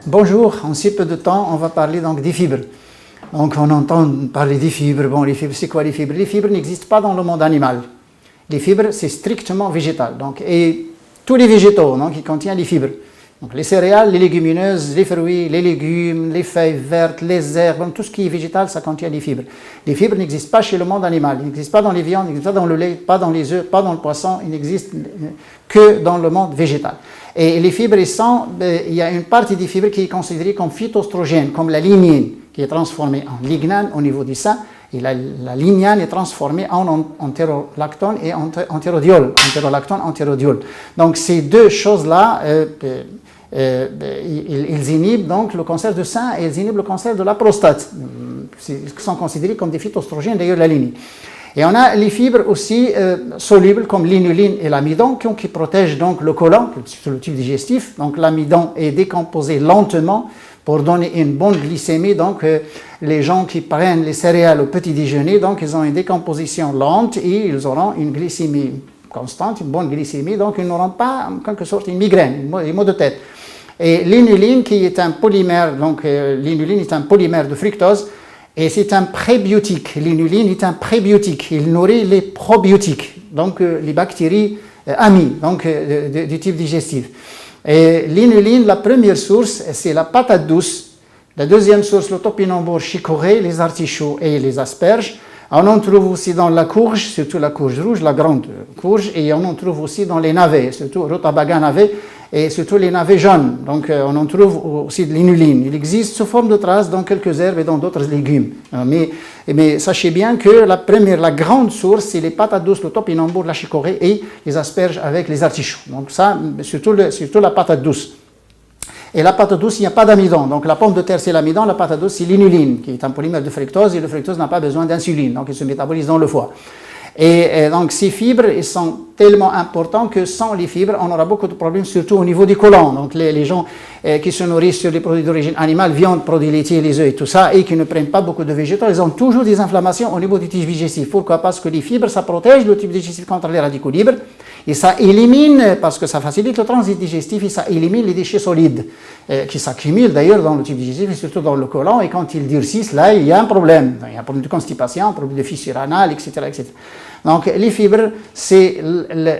Bonjour, en si peu de temps, on va parler donc des fibres. Donc on entend parler des fibres. Bon, les fibres, c'est quoi les fibres? Les fibres n'existent pas dans le monde animal. Les fibres, c'est strictement végétal. Donc, et tous les végétaux donc, qui contiennent les fibres. Donc les céréales, les légumineuses, les fruits, les légumes, les feuilles vertes, les herbes, tout ce qui est végétal, ça contient des fibres. Les fibres n'existent pas chez le monde animal. Ils n'existent pas dans les viandes, ils n'existent pas dans le lait, pas dans les œufs, pas dans le poisson. Ils n'existent que dans le monde végétal. Et les fibres, il y a une partie des fibres qui est considérée comme phytoestrogène, comme la lignine, qui est transformée en lignane au niveau du sein. Et la lignane est transformée en entérolactone et entérodiol. Entérolactone, entérodiol. Donc ces deux choses-là, ils inhibent donc le cancer du sein et ils inhibent le cancer de la prostate. Ils sont considérés comme des phytoestrogènes, d'ailleurs la lignine. Et on a les fibres aussi solubles comme l'inuline et l'amidon qui protègent donc le côlon, le tube digestif. Donc l'amidon est décomposé lentement pour donner une bonne glycémie. Donc les gens qui prennent les céréales au petit déjeuner, donc ils ont une décomposition lente et ils auront une glycémie constante, une bonne glycémie. Donc ils n'auront pas en quelque sorte une migraine, un maux de tête. Et l'inuline qui est un polymère, donc l'inuline est un polymère de fructose. Et c'est un prébiotique. L'inuline est un prébiotique. Il nourrit les probiotiques, donc les bactéries amies donc, du type digestif. Et l'inuline, la première source, c'est la patate douce. La deuxième source, le topinambour chicorée, les artichauts et les asperges. On en trouve aussi dans la courge, surtout la courge rouge, la grande courge, et on en trouve aussi dans les navets, surtout rutabaga navet, et surtout les navets jaunes. Donc on en trouve aussi de l'inuline. Il existe sous forme de traces dans quelques herbes et dans d'autres légumes. Mais sachez bien que la grande source, c'est les patates douces, le topinambour, la chicorée et les asperges avec les artichauts. Donc ça, surtout la patate douce. Et la patate douce, il n'y a pas d'amidon. Donc la pomme de terre, c'est l'amidon. La patate douce, c'est l'inuline, qui est un polymère de fructose. Et le fructose n'a pas besoin d'insuline. Donc il se métabolise dans le foie. Et donc ces fibres, ils sont tellement importants que sans les fibres, on aura beaucoup de problèmes, surtout au niveau du côlon. Donc les gens qui se nourrissent sur des produits d'origine animale, viande, produits laitiers, les œufs et tout ça, et qui ne prennent pas beaucoup de végétaux, ils ont toujours des inflammations au niveau du tube digestif. Pourquoi? Parce que les fibres, ça protège le tube digestif contre les radicaux libres. Et ça élimine, parce que ça facilite le transit digestif, et ça élimine les déchets solides qui s'accumulent d'ailleurs dans le tube digestif et surtout dans le côlon. Et quand ils durcissent, là, il y a un problème. Il y a un problème de constipation, un problème de fissure anale, etc., etc. Donc les fibres, c'est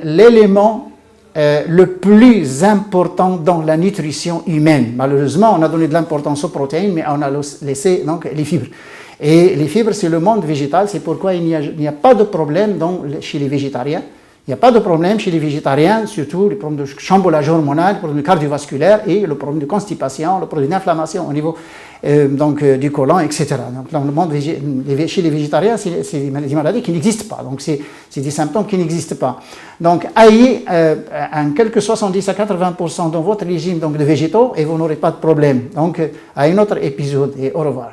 l'élément le plus important dans la nutrition humaine. Malheureusement, on a donné de l'importance aux protéines, mais on a laissé donc, les fibres. Et les fibres, c'est le monde végétal. C'est pourquoi il n'y a pas de problème chez les végétariens. Il n'y a pas de problème chez les végétariens, surtout les problèmes de chamboulage hormonal, les problèmes cardiovasculaires et le problème de constipation, le problème d'inflammation au niveau du côlon, etc. Donc, dans le monde chez les végétariens, c'est des maladies qui n'existent pas. Donc, c'est des symptômes qui n'existent pas. Donc, ayez en quelque 70 à 80% dans votre régime donc, de végétaux et vous n'aurez pas de problème. Donc, à un autre épisode et au revoir.